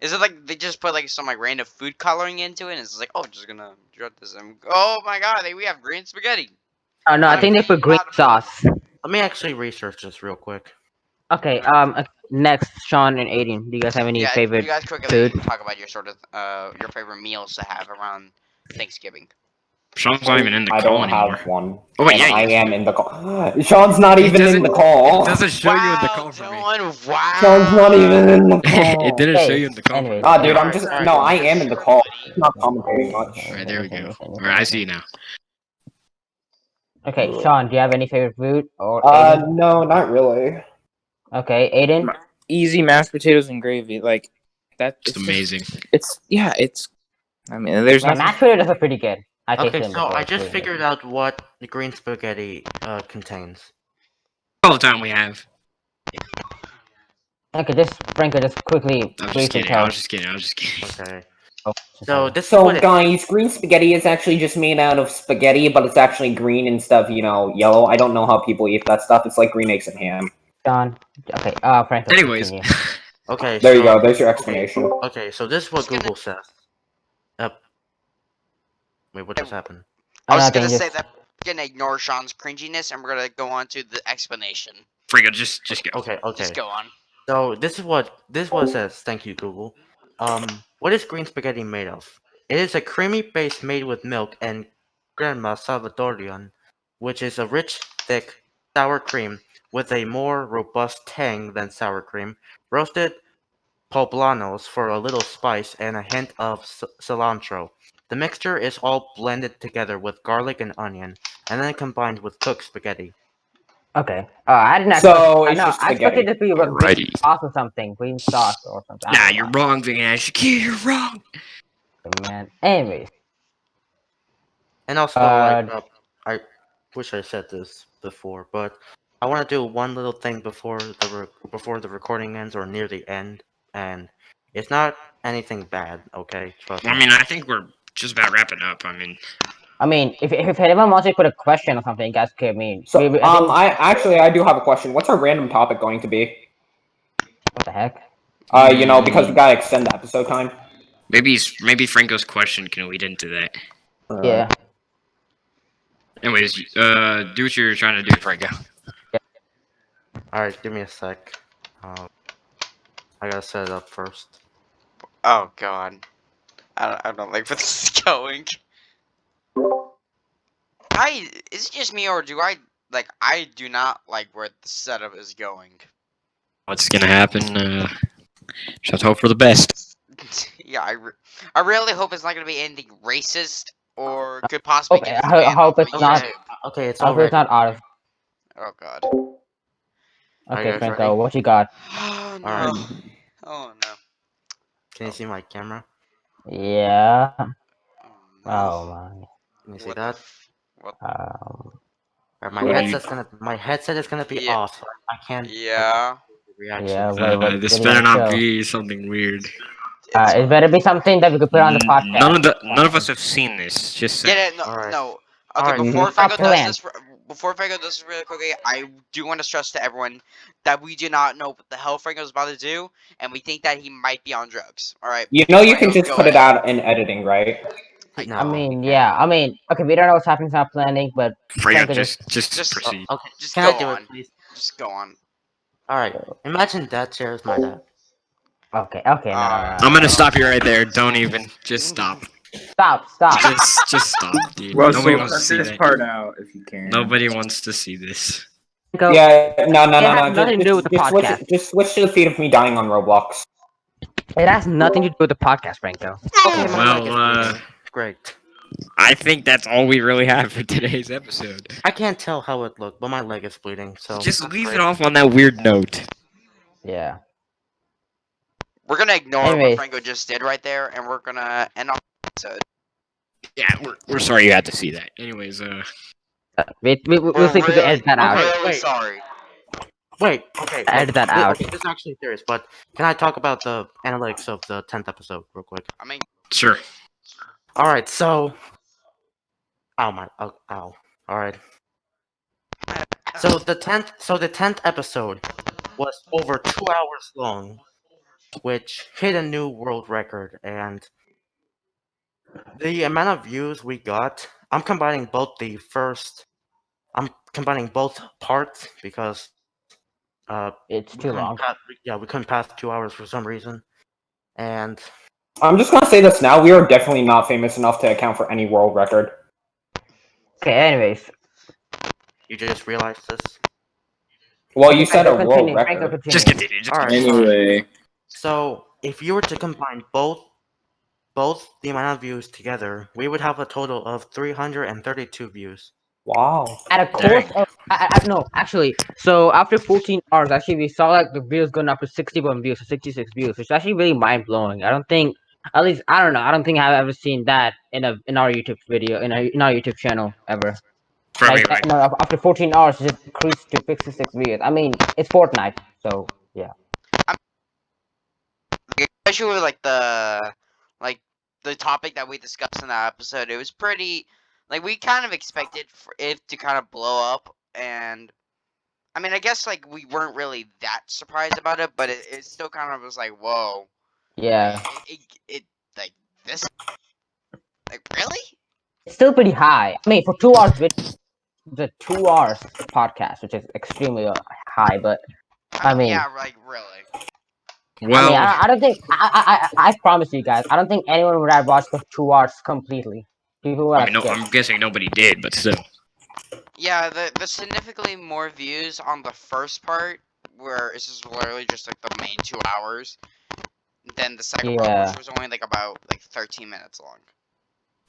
[SPEAKER 5] Is it like they just put like some like random food coloring into it, and it's like, oh, just gonna drop this. And oh my god, we have green spaghetti.
[SPEAKER 2] Oh no, I think they put green sauce.
[SPEAKER 3] Let me actually research this real quick.
[SPEAKER 2] Okay. Next, Sean and Aiden. Do you guys have any
[SPEAKER 5] Yeah,
[SPEAKER 2] favorite
[SPEAKER 5] you guys quickly
[SPEAKER 2] food?
[SPEAKER 5] talk about your sort of your favorite meals to have around Thanksgiving.
[SPEAKER 4] Sean's not even in the
[SPEAKER 6] I
[SPEAKER 4] call
[SPEAKER 6] don't
[SPEAKER 4] anymore.
[SPEAKER 6] have one.
[SPEAKER 4] Oh, wait,
[SPEAKER 6] And
[SPEAKER 4] yeah,
[SPEAKER 6] I
[SPEAKER 4] he is.
[SPEAKER 6] am in the call. Sean's not
[SPEAKER 4] He
[SPEAKER 6] even in
[SPEAKER 4] doesn't-
[SPEAKER 6] the call.
[SPEAKER 4] It doesn't show you in the
[SPEAKER 5] Wow,
[SPEAKER 4] call for me.
[SPEAKER 5] Dylan, wow.
[SPEAKER 6] Sean's not even in the
[SPEAKER 4] It
[SPEAKER 6] call.
[SPEAKER 4] didn't show
[SPEAKER 2] Okay,
[SPEAKER 4] you in the call for
[SPEAKER 2] anyways.
[SPEAKER 4] me.
[SPEAKER 6] Ah, dude, I'm
[SPEAKER 3] Alright,
[SPEAKER 6] just
[SPEAKER 3] alright.
[SPEAKER 6] no. I am in the call.
[SPEAKER 5] Buddy.
[SPEAKER 6] I'm not commentating much.
[SPEAKER 4] Alright, there we go. Alright, I see you now.
[SPEAKER 2] Okay, Sean, do you have any favorite food or
[SPEAKER 6] Uh,
[SPEAKER 2] Aiden?
[SPEAKER 6] no, not really.
[SPEAKER 2] Okay, Aiden.
[SPEAKER 1] Easy mashed potatoes and gravy, like that.
[SPEAKER 4] It's
[SPEAKER 1] It's
[SPEAKER 4] amazing.
[SPEAKER 1] It's yeah. It's. I mean, there's
[SPEAKER 2] Yeah,
[SPEAKER 1] nothing.
[SPEAKER 2] mashed potatoes are pretty good. I tasted
[SPEAKER 3] Okay,
[SPEAKER 2] them
[SPEAKER 3] so
[SPEAKER 2] before.
[SPEAKER 3] I
[SPEAKER 2] it's
[SPEAKER 3] just
[SPEAKER 2] really good.
[SPEAKER 3] figured out what the green spaghetti contains.
[SPEAKER 4] All the time we have.
[SPEAKER 2] Okay, just Franco, just quickly
[SPEAKER 4] I'm just
[SPEAKER 2] briefly
[SPEAKER 4] kidding.
[SPEAKER 2] tell
[SPEAKER 4] I
[SPEAKER 2] us.
[SPEAKER 4] was just kidding. I was just kidding.
[SPEAKER 3] Okay.
[SPEAKER 2] Oh,
[SPEAKER 3] So this is
[SPEAKER 6] So,
[SPEAKER 3] what it,
[SPEAKER 6] guys, green spaghetti is actually just made out of spaghetti, but it's actually green instead of, yellow. I don't know how people eat that stuff. It's like green eggs and ham.
[SPEAKER 2] Sean. Okay, Franco.
[SPEAKER 4] Anyways,
[SPEAKER 2] Continue.
[SPEAKER 3] okay.
[SPEAKER 6] There
[SPEAKER 3] so,
[SPEAKER 6] you go. There's your explanation.
[SPEAKER 3] Okay, so this is what
[SPEAKER 5] Just gonna-
[SPEAKER 3] Google says. Wait, what just happened?
[SPEAKER 5] I was
[SPEAKER 2] Nothing,
[SPEAKER 5] gonna say
[SPEAKER 2] just-
[SPEAKER 5] that we're gonna ignore Sean's cringiness and we're gonna go on to the explanation.
[SPEAKER 4] Franco, just go.
[SPEAKER 3] Okay, okay.
[SPEAKER 5] Just go on.
[SPEAKER 3] So this is what it says. Thank you, Google. What is green spaghetti made of? It is a creamy base made with milk and crema salvadorian, which is a rich, thick, sour cream with a more robust tang than sour cream, roasted poblanos for a little spice and a hint of cilantro. The mixture is all blended together with garlic and onion, and then combined with cooked spaghetti.
[SPEAKER 2] Okay. I didn't
[SPEAKER 6] So,
[SPEAKER 2] expect.
[SPEAKER 6] it's just
[SPEAKER 2] I expected
[SPEAKER 6] spaghetti.
[SPEAKER 2] to be with green
[SPEAKER 4] Alrighty.
[SPEAKER 2] sauce or something, green sauce or something. I
[SPEAKER 4] Nah,
[SPEAKER 2] don't know
[SPEAKER 4] you're wrong, Vignesh. You're wrong.
[SPEAKER 2] why, man. Anyways,
[SPEAKER 3] And also, I wish I said this before, but I want to do one little thing before the recording ends or near the end, and it's not anything bad. Okay, trust me.
[SPEAKER 4] I mean, I think we're just about wrapping up. I mean,
[SPEAKER 2] if anyone wants to put a question or something, guys can. I mean,
[SPEAKER 6] So,
[SPEAKER 2] I think,
[SPEAKER 6] I do have a question. What's our random topic going to be?
[SPEAKER 2] what the heck?
[SPEAKER 6] Because we gotta extend the episode time.
[SPEAKER 4] maybe Franco's question can lead into that.
[SPEAKER 2] Yeah.
[SPEAKER 4] Anyways, do what you're trying to do, Franco.
[SPEAKER 3] All right, give me a sec. I gotta set it up first.
[SPEAKER 5] Oh god. I don't like where this is going. Is it just me or I do not like where the setup is going.
[SPEAKER 4] What's gonna happen? Just hope for the best.
[SPEAKER 5] Yeah, I really hope it's not gonna be anything racist or could possibly
[SPEAKER 2] Okay,
[SPEAKER 5] get us
[SPEAKER 2] I
[SPEAKER 5] banned
[SPEAKER 2] hope
[SPEAKER 5] off
[SPEAKER 2] it's
[SPEAKER 5] of
[SPEAKER 2] not-
[SPEAKER 5] YouTube.
[SPEAKER 3] Okay, it's
[SPEAKER 2] I hope
[SPEAKER 3] already.
[SPEAKER 2] it's not out of.
[SPEAKER 5] Oh god.
[SPEAKER 3] Are you
[SPEAKER 2] Okay,
[SPEAKER 3] guys
[SPEAKER 2] Franco,
[SPEAKER 3] ready?
[SPEAKER 2] what you got?
[SPEAKER 5] Oh no.
[SPEAKER 3] Alright.
[SPEAKER 5] Oh no.
[SPEAKER 3] Can you see my camera?
[SPEAKER 2] Yeah.
[SPEAKER 5] Oh no.
[SPEAKER 2] Oh my.
[SPEAKER 3] Can you see
[SPEAKER 5] What the
[SPEAKER 3] that?
[SPEAKER 5] What?
[SPEAKER 3] Alright, my
[SPEAKER 4] What are you-
[SPEAKER 3] headset is gonna be
[SPEAKER 5] Yeah.
[SPEAKER 3] off. So I can't.
[SPEAKER 5] Yeah.
[SPEAKER 3] Reaction.
[SPEAKER 2] Yeah. What
[SPEAKER 4] This
[SPEAKER 2] do you
[SPEAKER 4] better
[SPEAKER 2] wanna
[SPEAKER 4] not
[SPEAKER 2] show?
[SPEAKER 4] be something weird.
[SPEAKER 2] It better be something that we could put on the podcast.
[SPEAKER 4] None of us have seen this. Just
[SPEAKER 5] Yeah,
[SPEAKER 4] saying.
[SPEAKER 5] no,
[SPEAKER 3] Alright.
[SPEAKER 5] no. Okay,
[SPEAKER 3] Alright.
[SPEAKER 5] before
[SPEAKER 2] Stop
[SPEAKER 5] Franco does
[SPEAKER 2] playing.
[SPEAKER 5] this, before Franco does this really quickly, I do want to stress to everyone that we do not know what the hell Franco's about to do, and we think that he might be on drugs. All right.
[SPEAKER 6] You can
[SPEAKER 5] Franco,
[SPEAKER 6] just
[SPEAKER 5] go
[SPEAKER 6] put it
[SPEAKER 5] ahead.
[SPEAKER 6] out in editing, right?
[SPEAKER 3] No,
[SPEAKER 2] I mean,
[SPEAKER 3] you can't.
[SPEAKER 2] yeah. I mean, okay, we don't know what's happening. It's not planning, but
[SPEAKER 4] Franco,
[SPEAKER 2] Franco
[SPEAKER 4] just
[SPEAKER 3] Oh,
[SPEAKER 4] proceed.
[SPEAKER 3] okay.
[SPEAKER 5] Just
[SPEAKER 3] Can
[SPEAKER 5] go
[SPEAKER 3] I do
[SPEAKER 5] on.
[SPEAKER 3] it, please?
[SPEAKER 5] Just go on.
[SPEAKER 3] Alright. Imagine that chair is my dad.
[SPEAKER 2] Okay. No.
[SPEAKER 4] I'm gonna stop you right there. Don't even. Just stop.
[SPEAKER 2] Stop.
[SPEAKER 4] Just stop, dude.
[SPEAKER 1] Russell,
[SPEAKER 4] Nobody wants to
[SPEAKER 1] cut
[SPEAKER 4] see
[SPEAKER 1] this
[SPEAKER 4] that.
[SPEAKER 1] part out if you can.
[SPEAKER 4] Nobody wants to see this.
[SPEAKER 2] Franco,
[SPEAKER 6] Yeah, no.
[SPEAKER 2] It has nothing to do with the podcast.
[SPEAKER 6] Just switch to the feed of me dying on Roblox.
[SPEAKER 2] It has nothing to do with the podcast, Franco.
[SPEAKER 3] Okay, my
[SPEAKER 4] Well,
[SPEAKER 3] leg is bleeding. Great.
[SPEAKER 4] I think that's all we really have for today's episode.
[SPEAKER 3] I can't tell how it looked, but my leg is bleeding, so
[SPEAKER 4] Just
[SPEAKER 3] that's
[SPEAKER 4] leave
[SPEAKER 3] great.
[SPEAKER 4] it off on that weird note.
[SPEAKER 2] Yeah.
[SPEAKER 5] We're gonna ignore what
[SPEAKER 2] Anyways.
[SPEAKER 5] Franco just did right there, and we're gonna end off the episode.
[SPEAKER 4] Yeah, we're sorry you had to see that. Anyways,
[SPEAKER 2] We'll
[SPEAKER 5] We're
[SPEAKER 2] see if we can edit that out.
[SPEAKER 3] Okay,
[SPEAKER 5] really
[SPEAKER 3] wait.
[SPEAKER 5] sorry.
[SPEAKER 3] Wait, okay.
[SPEAKER 2] Edit that
[SPEAKER 3] wait,
[SPEAKER 2] out.
[SPEAKER 3] Okay, this is actually serious, but can I talk about the analytics of the 10th episode real quick?
[SPEAKER 5] I mean,
[SPEAKER 4] sure.
[SPEAKER 3] Alright, so. Ow, my. Ow. Alright. So the tenth episode was over 2 hours long, which hit a new world record, and the amount of views we got. I'm combining both parts because
[SPEAKER 2] It's too long.
[SPEAKER 3] we couldn't pass 2 hours for some reason, and
[SPEAKER 6] I'm just gonna say this now. We are definitely not famous enough to account for any world record.
[SPEAKER 2] Okay. Anyways,
[SPEAKER 3] you just realized this.
[SPEAKER 6] Well,
[SPEAKER 2] okay,
[SPEAKER 6] you said
[SPEAKER 2] Franco,
[SPEAKER 6] a world
[SPEAKER 2] continue. Franco,
[SPEAKER 6] record.
[SPEAKER 4] Just
[SPEAKER 2] continue.
[SPEAKER 4] continue. Just
[SPEAKER 3] All right,
[SPEAKER 4] continue.
[SPEAKER 1] Anyway,
[SPEAKER 3] So if you were to combine both the amount of views together, we would have a total of 332 views.
[SPEAKER 6] Wow.
[SPEAKER 2] At a
[SPEAKER 4] Dang.
[SPEAKER 2] course of no, actually, so after 14 hours, actually we saw like the views going up to 61 views, to 66 views, which is actually really mind blowing. I don't think, at least I don't know, I don't think I've ever seen that in our YouTube video in our YouTube channel ever. Like
[SPEAKER 4] Right.
[SPEAKER 2] no, after 14 hours, it just increased to 66 views. I mean, it's Fortnite, so yeah.
[SPEAKER 5] Especially with like the topic that we discussed in that episode, it was pretty like we kind of expected for it to kind of blow up, and I mean I guess like we weren't really that surprised about it, but it still kind of was like whoa,
[SPEAKER 2] Yeah,
[SPEAKER 5] it like this like really.
[SPEAKER 2] it's still pretty high. I mean, for 2 hours, the 2 hours podcast, which is extremely high, but I mean.
[SPEAKER 5] Yeah, like really.
[SPEAKER 2] I mean,
[SPEAKER 4] Well,
[SPEAKER 2] I don't think I promise you guys, I don't think anyone would have watched the 2 hours completely. People would
[SPEAKER 4] I
[SPEAKER 2] have
[SPEAKER 4] mean, no,
[SPEAKER 2] skipped.
[SPEAKER 4] I'm guessing nobody did, but still.
[SPEAKER 5] Yeah, the significantly more views on the first part, where it's just literally just like the main 2 hours, than the second part,
[SPEAKER 2] Yeah.
[SPEAKER 5] which was only like about like 13 minutes long.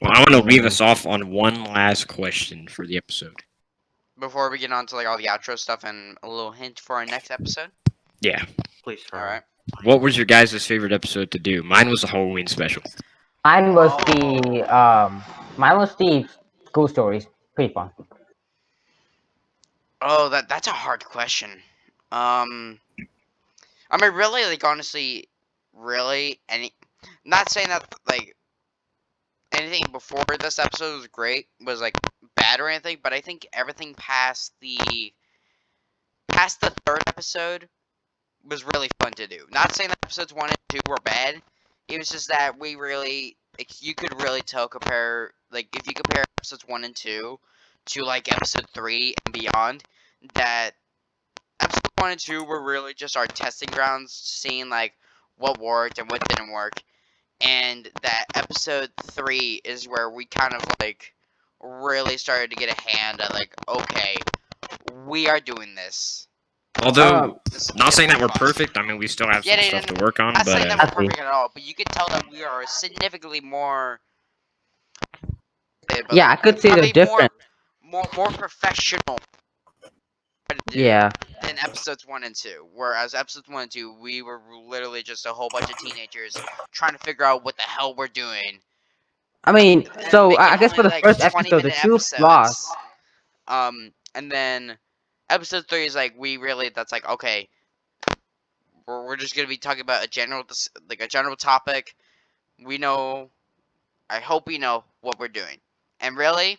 [SPEAKER 4] Well, I want to leave us off on one last question for the episode.
[SPEAKER 5] Before we get on to like all the outro stuff and a little hint for our next episode.
[SPEAKER 4] Yeah.
[SPEAKER 3] Please
[SPEAKER 5] All
[SPEAKER 3] hurry.
[SPEAKER 5] right.
[SPEAKER 4] What was your guys' favorite episode to do? Mine was the Halloween special.
[SPEAKER 2] Mine was the school stories. Pretty fun.
[SPEAKER 5] Oh, that's a hard question. I mean, really, like honestly, really, not saying that like anything before this episode was great, was like bad or anything, but I think everything past the third episode was really fun to do. Not saying that episodes 1 and 2 were bad. It was just that we really, you could really tell like if you compare episodes 1 and 2 to like episode 3 and beyond, that episode 1 and 2 were really just our testing grounds, seeing like what worked and what didn't work, and that episode 3 is where we kind of like really started to get a hand at like, okay, we are doing this.
[SPEAKER 4] Although,
[SPEAKER 5] This
[SPEAKER 4] not saying that we're
[SPEAKER 5] fun.
[SPEAKER 4] perfect. I mean, we still have
[SPEAKER 5] Yeah,
[SPEAKER 4] some
[SPEAKER 5] yeah,
[SPEAKER 4] stuff
[SPEAKER 5] yeah,
[SPEAKER 4] to work on,
[SPEAKER 5] Not saying
[SPEAKER 4] but
[SPEAKER 5] that we're
[SPEAKER 2] Exactly.
[SPEAKER 5] perfect at all, but you can tell that we are significantly more.
[SPEAKER 2] Yeah, I could say they're
[SPEAKER 5] probably
[SPEAKER 2] different.
[SPEAKER 5] more professional to do
[SPEAKER 2] Yeah.
[SPEAKER 5] than episodes 1 and 2. Whereas episodes 1 and 2, we were literally just a whole bunch of teenagers trying to figure out what the hell we're doing.
[SPEAKER 2] I mean,
[SPEAKER 5] And
[SPEAKER 2] so
[SPEAKER 5] making
[SPEAKER 2] I guess for
[SPEAKER 5] only
[SPEAKER 2] the
[SPEAKER 5] like
[SPEAKER 2] first
[SPEAKER 5] 20
[SPEAKER 2] episode, the
[SPEAKER 5] minute
[SPEAKER 2] two flaws.
[SPEAKER 5] episodes. And then episode 3 is like that's like okay, we're just gonna be talking about a general topic. We know. I hope we know what we're doing. And really,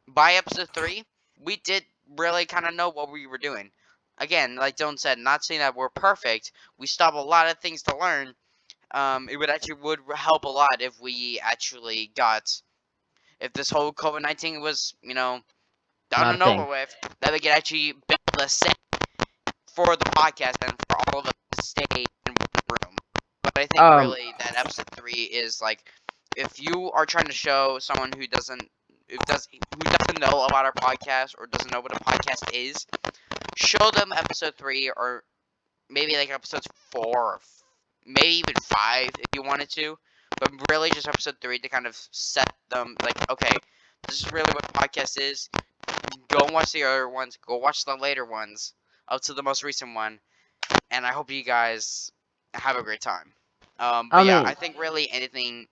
[SPEAKER 5] by episode 3, we did really kind of know what we were doing. Again, like Dylan said, not saying that we're perfect. We still have a lot of things to learn. It would help a lot if we actually if this whole COVID-19 was, done
[SPEAKER 2] Not a
[SPEAKER 5] and over
[SPEAKER 2] thing.
[SPEAKER 5] with, that we could actually build a set for the podcast and for all of us to stay in one room. But I think really that episode 3 is like, if you are trying to show someone who doesn't know about our podcast or doesn't know what a podcast is, show them episode 3 or maybe like episodes 4 or maybe even 5 if you wanted to, but really just episode 3 to kind of set them like, okay, this is really what the podcast is. Go and watch the other ones. Go watch the later ones up to the most recent one, and I hope you guys have a great time. But yeah, I think really anything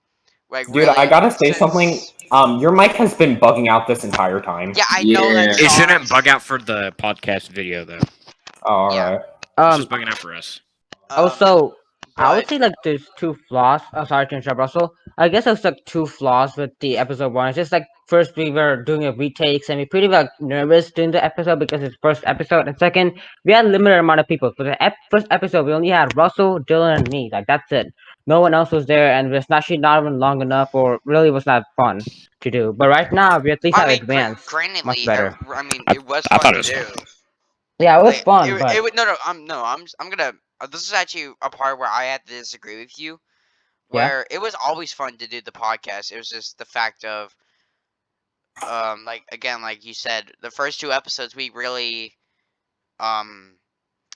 [SPEAKER 5] like
[SPEAKER 6] Dude,
[SPEAKER 5] really
[SPEAKER 6] I gotta say something.
[SPEAKER 5] since
[SPEAKER 6] Your mic has been bugging out this entire time.
[SPEAKER 5] yeah, I know that
[SPEAKER 1] Yeah.
[SPEAKER 4] it shouldn't
[SPEAKER 5] sucks.
[SPEAKER 4] bug out for the podcast video, though.
[SPEAKER 6] Oh,
[SPEAKER 5] Yeah.
[SPEAKER 6] alright.
[SPEAKER 4] It's just bugging out for us.
[SPEAKER 2] Also, I would
[SPEAKER 5] but
[SPEAKER 2] say like there's two flaws. Oh, sorry to interrupt, Russell. I guess there's like two flaws with the episode 1. It's just like first we were doing a retakes and we pretty like nervous doing the episode because it's first episode, and second we had limited amount of people. For the first episode, we only had Russell, Dylan, and me. Like that's it. No one else was there, and it's actually not even long enough, or really was not fun to do. But right now we at least
[SPEAKER 5] I
[SPEAKER 2] have
[SPEAKER 5] mean,
[SPEAKER 2] advanced much
[SPEAKER 5] grantedly,
[SPEAKER 2] better.
[SPEAKER 5] I mean,
[SPEAKER 4] I,
[SPEAKER 5] it was
[SPEAKER 4] I
[SPEAKER 5] fun
[SPEAKER 4] thought it
[SPEAKER 5] to
[SPEAKER 4] was
[SPEAKER 5] do.
[SPEAKER 4] fun.
[SPEAKER 2] Yeah, it was
[SPEAKER 5] Like
[SPEAKER 2] fun, but
[SPEAKER 5] it would no, I'm gonna. This is actually a part where I had to disagree with you.
[SPEAKER 2] yeah,
[SPEAKER 5] Where it was always fun to do the podcast. It was just the fact of like again, like you said, the first two episodes we really um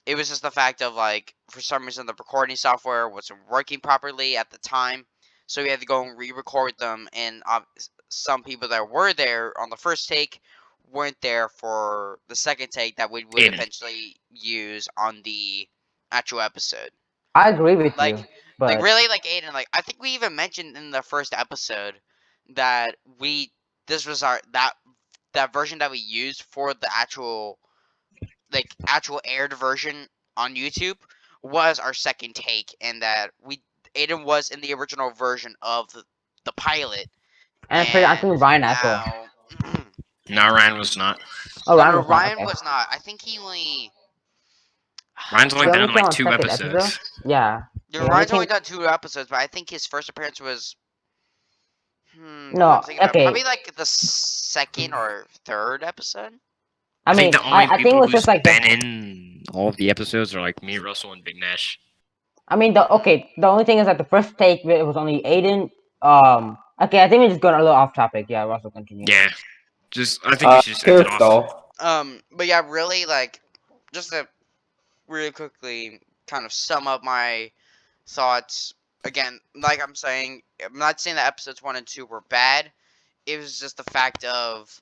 [SPEAKER 5] it was just the fact of like for some reason the recording software wasn't working properly at the time, so we had to go and re-record them, and some people that were there on the first take weren't there for the second take that we would
[SPEAKER 4] Aidan.
[SPEAKER 5] eventually use on the actual episode.
[SPEAKER 2] I agree with
[SPEAKER 5] Like
[SPEAKER 2] you.
[SPEAKER 5] like
[SPEAKER 2] But
[SPEAKER 5] really like Aiden, like I think we even mentioned in the first episode that we this was our that version that we used for the actual aired version on YouTube was our second take, and that Aiden was in the original version of the pilot,
[SPEAKER 2] and I
[SPEAKER 5] and
[SPEAKER 2] think Ryan as well.
[SPEAKER 5] now
[SPEAKER 4] No, Ryan was not.
[SPEAKER 2] Oh,
[SPEAKER 5] no,
[SPEAKER 2] Ryan
[SPEAKER 5] no,
[SPEAKER 2] was not
[SPEAKER 5] Ryan
[SPEAKER 2] okay.
[SPEAKER 5] was not. I think he only
[SPEAKER 4] Ryan's only
[SPEAKER 2] We
[SPEAKER 4] been
[SPEAKER 2] only
[SPEAKER 4] on
[SPEAKER 2] came
[SPEAKER 4] like
[SPEAKER 2] on
[SPEAKER 4] 2
[SPEAKER 2] second episode.
[SPEAKER 4] episodes.
[SPEAKER 2] Yeah,
[SPEAKER 5] yeah,
[SPEAKER 2] we only
[SPEAKER 5] Ryan's only
[SPEAKER 2] came.
[SPEAKER 5] done 2 episodes, but I think his first appearance was now that I'm
[SPEAKER 2] No,
[SPEAKER 5] thinking about it,
[SPEAKER 2] okay.
[SPEAKER 5] probably like the second or third episode.
[SPEAKER 2] I
[SPEAKER 4] I think
[SPEAKER 2] mean,
[SPEAKER 4] the only
[SPEAKER 2] I think it
[SPEAKER 4] people
[SPEAKER 2] was
[SPEAKER 4] who's
[SPEAKER 2] just like
[SPEAKER 4] been in all of the episodes are like me, Russell, and Vignesh.
[SPEAKER 2] I mean, the only thing is that the first take it was only Aiden. Okay, I think we're just going a little off topic. Yeah, Russell, continue.
[SPEAKER 4] Yeah, I think we should just end it
[SPEAKER 6] Here
[SPEAKER 4] off.
[SPEAKER 6] though.
[SPEAKER 5] But yeah, really like just to really quickly kind of sum up my thoughts again. Like I'm saying, I'm not saying that episodes 1 and 2 were bad. It was just the fact of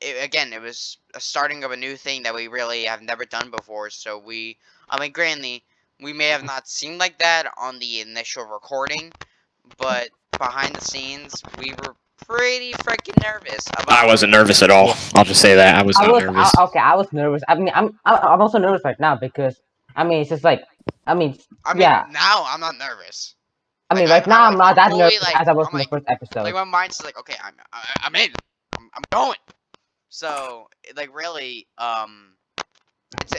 [SPEAKER 5] again, it was a starting of a new thing that we really have never done before. So I mean, granted, we may have not seemed like that on the initial recording, but behind the scenes, we were pretty freaking nervous about.
[SPEAKER 4] I wasn't nervous at all.
[SPEAKER 2] Yeah.
[SPEAKER 4] I'll just say that I was not nervous.
[SPEAKER 2] Okay. I was nervous. I mean, I'm also nervous right now because I mean, it's just like I mean,
[SPEAKER 5] I mean,
[SPEAKER 2] yeah.
[SPEAKER 5] now I'm not nervous.
[SPEAKER 2] I mean,
[SPEAKER 5] Like,
[SPEAKER 2] right now I'm not that
[SPEAKER 5] fully,
[SPEAKER 2] nervous
[SPEAKER 5] like,
[SPEAKER 2] as I was
[SPEAKER 5] I'm
[SPEAKER 2] in the
[SPEAKER 5] like,
[SPEAKER 2] first episode.
[SPEAKER 5] like my mind's like, okay, I'm in. I'm going. So like really,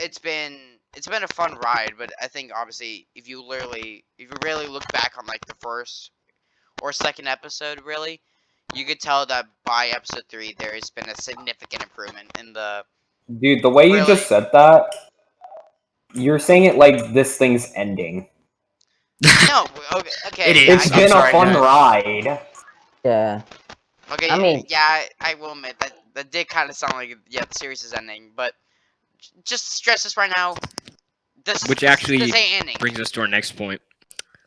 [SPEAKER 5] it's been a fun ride, but I think obviously if you really look back on like the first or second episode, really, you could tell that by episode 3 there has been a significant improvement in the
[SPEAKER 6] Dude, the way you
[SPEAKER 5] Really?
[SPEAKER 6] just said that, you're saying it like this thing's ending.
[SPEAKER 5] no okay
[SPEAKER 4] It
[SPEAKER 5] yeah,
[SPEAKER 4] is.
[SPEAKER 6] It's
[SPEAKER 5] I
[SPEAKER 6] been
[SPEAKER 5] guess
[SPEAKER 6] a
[SPEAKER 5] right
[SPEAKER 6] fun
[SPEAKER 5] now.
[SPEAKER 6] ride.
[SPEAKER 2] Yeah.
[SPEAKER 5] Okay,
[SPEAKER 2] I mean-
[SPEAKER 5] yeah, I will admit that did kind of sound like the series is ending, but just stress this right now.
[SPEAKER 4] Which actually
[SPEAKER 5] this ain't ending.
[SPEAKER 4] brings us to our next point.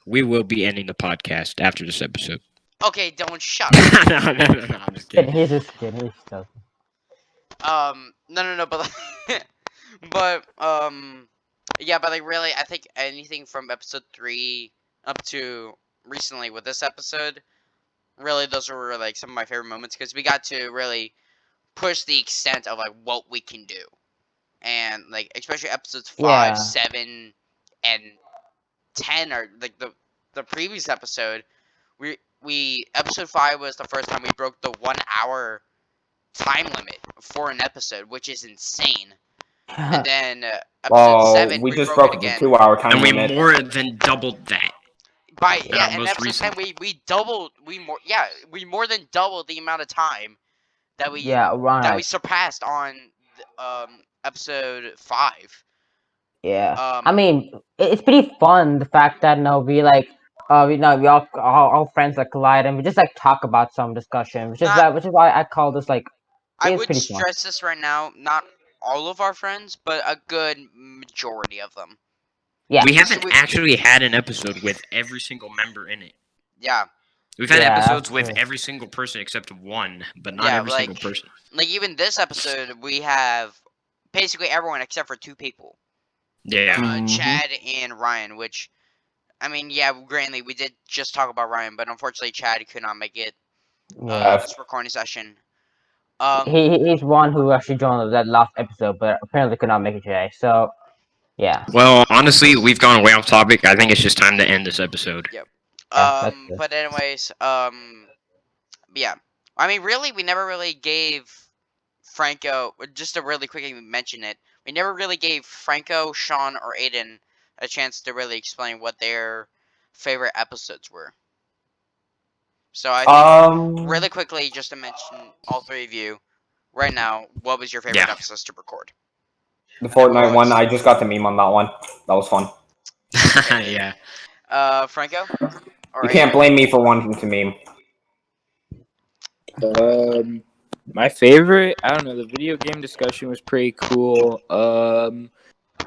[SPEAKER 4] We will be ending the podcast after this episode.
[SPEAKER 5] Okay, don't shut up.
[SPEAKER 4] no, I'm just kidding.
[SPEAKER 2] He's just kidding. He's just
[SPEAKER 5] No, but but yeah, but like really, I think anything from episode 3 up to recently with this episode, really those were like some of my favorite moments because we got to really push the extent of like what we can do, and like especially episodes 5,
[SPEAKER 2] Yeah.
[SPEAKER 5] 7, and 10 are like the previous episode. We episode 5 was the first time we broke the 1 hour time limit for an episode, which is insane. And then episode 7
[SPEAKER 6] we just
[SPEAKER 5] broke
[SPEAKER 6] broke
[SPEAKER 5] it
[SPEAKER 6] the
[SPEAKER 5] again.
[SPEAKER 6] 2-hour time
[SPEAKER 4] And we
[SPEAKER 6] limit.
[SPEAKER 4] more than doubled that.
[SPEAKER 5] By
[SPEAKER 4] in
[SPEAKER 5] yeah,
[SPEAKER 4] our
[SPEAKER 5] in
[SPEAKER 4] most
[SPEAKER 5] episode
[SPEAKER 4] recent-
[SPEAKER 5] 10 we more than doubled the amount of time that we
[SPEAKER 2] yeah, right.
[SPEAKER 5] that we surpassed on episode 5.
[SPEAKER 2] Yeah. I mean, it's pretty fun the fact that we like we all friends like collide and we just like talk about some discussion, which is why I call this like
[SPEAKER 5] I
[SPEAKER 2] it's
[SPEAKER 5] would
[SPEAKER 2] pretty fun.
[SPEAKER 5] stress this right now, not all of our friends, but a good majority of them.
[SPEAKER 2] Yeah.
[SPEAKER 4] We haven't
[SPEAKER 5] we-
[SPEAKER 4] actually had an episode with every single member in it.
[SPEAKER 5] Yeah.
[SPEAKER 4] We've had
[SPEAKER 2] Yeah,
[SPEAKER 4] episodes
[SPEAKER 2] that's
[SPEAKER 4] with
[SPEAKER 2] true.
[SPEAKER 4] every single person except one, but not
[SPEAKER 5] Yeah,
[SPEAKER 4] every
[SPEAKER 5] like-
[SPEAKER 4] single person.
[SPEAKER 5] Like even this episode we have basically everyone except for 2 people.
[SPEAKER 4] Yeah.
[SPEAKER 6] Mhm.
[SPEAKER 5] Chad and Ryan, which I mean, yeah, granted we did just talk about Ryan, but unfortunately Chad could not make it
[SPEAKER 2] Yeah.
[SPEAKER 5] this recording session.
[SPEAKER 2] He's one who actually joined that last episode, but apparently could not make it today. So, yeah.
[SPEAKER 4] Well, honestly, we've gone way off topic. I think it's just time to end this episode.
[SPEAKER 2] Yeah, that's good.
[SPEAKER 5] But anyways, yeah. I mean, really, we never really gave Franco. Just to really quickly mention it, we never really gave Franco, Sean, or Aidan a chance to really explain what their favorite episodes were. So I think really quickly, just to mention all three of you right now, what was your favorite
[SPEAKER 4] Yeah.
[SPEAKER 5] episodes to record?
[SPEAKER 6] The Fortnite one, I just got the meme on that one. That was fun.
[SPEAKER 4] Yeah.
[SPEAKER 5] Franco? Or
[SPEAKER 6] You can't
[SPEAKER 5] Aidan?
[SPEAKER 6] blame me for wanting to meme.
[SPEAKER 1] My favorite, I don't know. The video game discussion was pretty cool.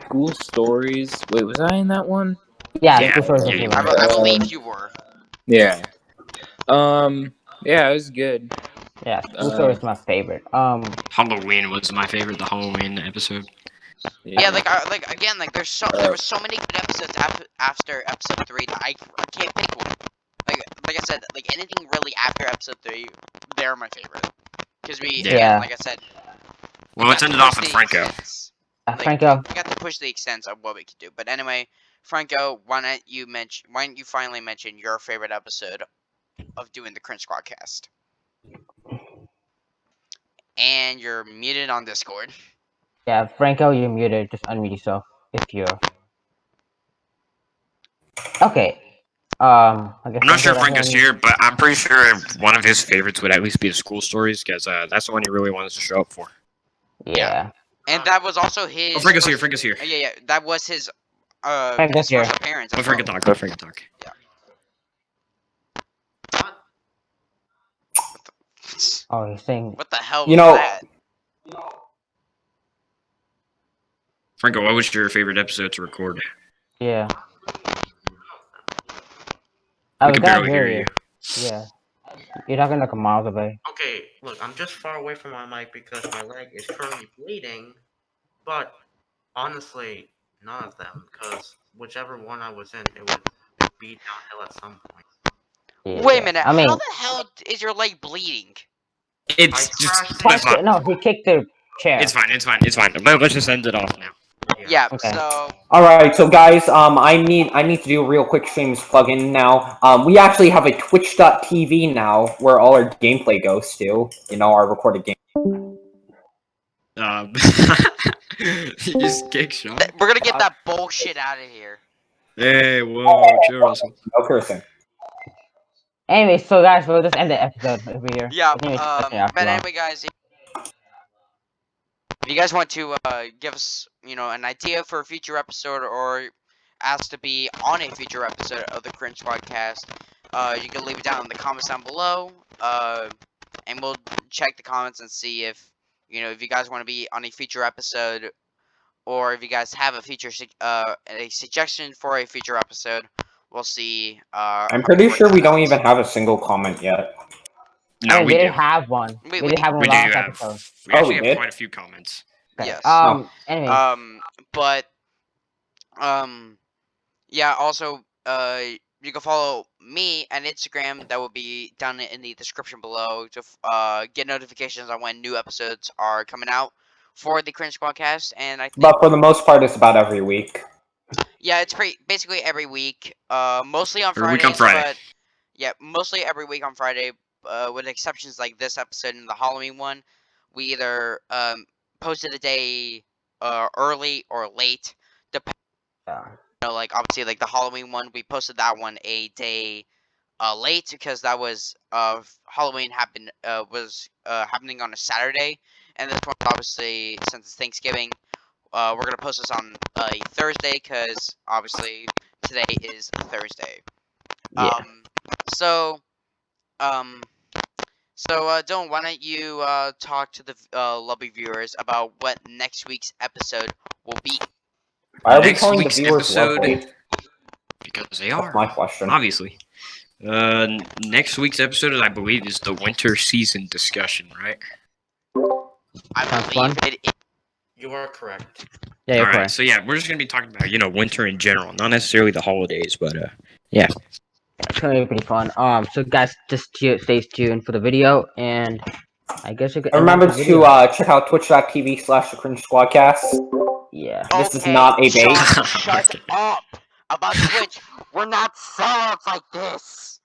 [SPEAKER 1] School stories. Wait, was I in that one?
[SPEAKER 2] Yeah,
[SPEAKER 4] Yeah.
[SPEAKER 2] School Stories
[SPEAKER 4] Yeah,
[SPEAKER 2] was
[SPEAKER 4] you
[SPEAKER 2] really
[SPEAKER 4] were.
[SPEAKER 2] good.
[SPEAKER 5] I believe you were.
[SPEAKER 1] Yeah. Yeah, it was good.
[SPEAKER 2] Yeah, School Stories is my favorite.
[SPEAKER 4] Halloween was my favorite. The Halloween episode.
[SPEAKER 5] Yeah, like again, like there were so many good episodes after episode 3 that I can't pick one. Like I said, like anything really after episode 3, they're my favorite. Because
[SPEAKER 2] Yeah.
[SPEAKER 5] like I said,
[SPEAKER 4] Well, let's
[SPEAKER 5] got
[SPEAKER 4] end
[SPEAKER 5] to
[SPEAKER 4] it off
[SPEAKER 5] push
[SPEAKER 4] with
[SPEAKER 5] the
[SPEAKER 4] Franco.
[SPEAKER 5] extents.
[SPEAKER 2] Franco.
[SPEAKER 5] We got to push the extents of what we could do. But anyway, Franco, why don't you finally mention your favorite episode of doing the Cringe Squadcast? And you're muted on Discord.
[SPEAKER 2] Yeah, Franco, you're muted. Just unmute yourself if you're. Okay. I guess
[SPEAKER 4] I'm not sure if
[SPEAKER 2] doesn't
[SPEAKER 4] Franco's
[SPEAKER 2] unmute.
[SPEAKER 4] here, but I'm pretty sure one of his favorites would at least be the school stories, because that's the one he really wanted to show up for.
[SPEAKER 2] Yeah.
[SPEAKER 5] And that was also his.
[SPEAKER 4] Oh, Franco's here.
[SPEAKER 5] first-
[SPEAKER 4] Franco's here.
[SPEAKER 5] Yeah, that was his
[SPEAKER 2] Franco's here.
[SPEAKER 5] first appearance.
[SPEAKER 4] Let
[SPEAKER 5] As
[SPEAKER 4] Franco
[SPEAKER 5] well.
[SPEAKER 4] talk. Let Franco talk.
[SPEAKER 2] Oh, he's saying.
[SPEAKER 5] What the hell was
[SPEAKER 6] You know-
[SPEAKER 5] that?
[SPEAKER 4] Franco, what was your favorite episode to record?
[SPEAKER 2] Yeah.
[SPEAKER 4] We
[SPEAKER 2] I
[SPEAKER 4] can
[SPEAKER 2] can't
[SPEAKER 4] barely
[SPEAKER 2] hear
[SPEAKER 4] hear
[SPEAKER 2] you.
[SPEAKER 4] you.
[SPEAKER 2] Yeah. You're talking like a miles away.
[SPEAKER 3] Okay, look, I'm just far away from my mic because my leg is currently bleeding, but honestly, none of them, because whichever one I was in, it would be downhill at some point.
[SPEAKER 2] Yeah.
[SPEAKER 5] Wait a minute.
[SPEAKER 2] I mean,
[SPEAKER 5] how the hell is your leg bleeding?
[SPEAKER 4] It's
[SPEAKER 3] I
[SPEAKER 4] just.
[SPEAKER 3] crashed
[SPEAKER 4] That's
[SPEAKER 2] Franco,
[SPEAKER 4] fine.
[SPEAKER 2] no, he kicked the chair.
[SPEAKER 4] It's fine. It's fine. It's fine. But let's just end it off now.
[SPEAKER 5] Yeah.
[SPEAKER 2] Okay.
[SPEAKER 5] So
[SPEAKER 6] All right, so guys, I need to do a real quick shameless plug-in now. We actually have a Twitch.tv now where all our gameplay goes to. You know, our recorded game.
[SPEAKER 4] You just kick Sean.
[SPEAKER 5] we're gonna get that bullshit out of here.
[SPEAKER 4] Hey, whoa, chill, Russell.
[SPEAKER 6] No cursing.
[SPEAKER 2] Anyway, so guys, we'll just end the episode over here.
[SPEAKER 5] Yeah.
[SPEAKER 2] Anyway, after
[SPEAKER 5] But
[SPEAKER 2] all.
[SPEAKER 5] anyway, guys, if you guys want to give us, an idea for a future episode or ask to be on a future episode of the Cringe Squadcast, you can leave it down in the comments down below. And we'll check the comments and see if if you guys want to be on a future episode, or if you guys have a suggestion for a future episode. We'll see.
[SPEAKER 6] I'm pretty sure we don't even have a single comment yet.
[SPEAKER 4] No,
[SPEAKER 2] we
[SPEAKER 4] we do.
[SPEAKER 2] didn't have one.
[SPEAKER 5] We
[SPEAKER 2] We didn't have one
[SPEAKER 4] We do
[SPEAKER 2] last
[SPEAKER 4] have.
[SPEAKER 2] episode.
[SPEAKER 4] We actually
[SPEAKER 6] we
[SPEAKER 4] have
[SPEAKER 6] did?
[SPEAKER 4] quite a few comments.
[SPEAKER 2] Okay.
[SPEAKER 5] Yes.
[SPEAKER 2] Anyway.
[SPEAKER 5] But yeah. Also, you can follow me on Instagram. That will be down in the description below to get notifications on when new episodes are coming out for the Cringe Squadcast. And I think,
[SPEAKER 6] But for the most part, it's about every week.
[SPEAKER 5] yeah, it's basically every week. Mostly on
[SPEAKER 4] Every
[SPEAKER 5] Fridays.
[SPEAKER 4] week on Friday.
[SPEAKER 5] But yeah, mostly every week on Friday. With exceptions like this episode and the Halloween one, we either posted a day early or late. Like obviously, like the Halloween one, we posted that one a day late because that was Halloween was happening on a Saturday, and this one obviously, since it's Thanksgiving, we're gonna post this on a Thursday because obviously today is Thursday.
[SPEAKER 2] Yeah.
[SPEAKER 5] Dylan, why don't you talk to the lovely viewers about what next week's episode will be?
[SPEAKER 6] Why are we
[SPEAKER 4] Next
[SPEAKER 6] calling the
[SPEAKER 4] week's
[SPEAKER 6] viewers
[SPEAKER 4] episode-
[SPEAKER 6] lovely?
[SPEAKER 4] Because they are.
[SPEAKER 6] That's my question.
[SPEAKER 4] Obviously. Next week's episode, I believe, is the winter season discussion, right?
[SPEAKER 5] I
[SPEAKER 2] Sounds
[SPEAKER 5] believe
[SPEAKER 2] fun.
[SPEAKER 5] it is.
[SPEAKER 3] You are correct.
[SPEAKER 2] Yeah, you're
[SPEAKER 4] All right.
[SPEAKER 2] correct.
[SPEAKER 4] So yeah, we're just gonna be talking about winter in general, not necessarily the holidays, but yeah.
[SPEAKER 2] It's gonna be pretty fun. So guys, just stay tuned for the video, and I guess you can.
[SPEAKER 6] And remember to check out twitch.tv/the Cringe Squadcast.
[SPEAKER 2] Yeah.
[SPEAKER 6] This is not a bait.
[SPEAKER 5] Sean, shut
[SPEAKER 4] Okay.
[SPEAKER 5] up about Twitch. We're not subs like this.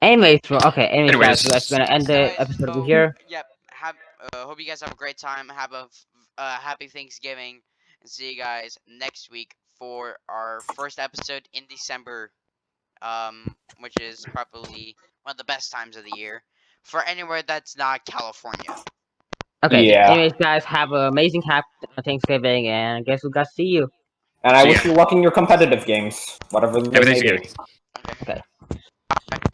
[SPEAKER 2] Anyways, anyways, guys,
[SPEAKER 4] Anyways.
[SPEAKER 2] that's gonna end the
[SPEAKER 5] Anyways,
[SPEAKER 2] episode over here.
[SPEAKER 5] Yep. Hope you guys have a great time. Have a happy Thanksgiving, and see you guys next week for our first episode in December. Which is probably one of the best times of the year for anywhere that's not California.
[SPEAKER 2] Okay.
[SPEAKER 6] Yeah.
[SPEAKER 2] Anyways, guys, have an amazing happy Thanksgiving, and I guess we'll guys see you.
[SPEAKER 6] And I
[SPEAKER 4] See
[SPEAKER 6] wish
[SPEAKER 4] ya.
[SPEAKER 6] you luck in your competitive games, whatever they
[SPEAKER 4] Happy
[SPEAKER 6] may be.
[SPEAKER 4] Thanksgiving.
[SPEAKER 5] Okay.
[SPEAKER 2] Okay.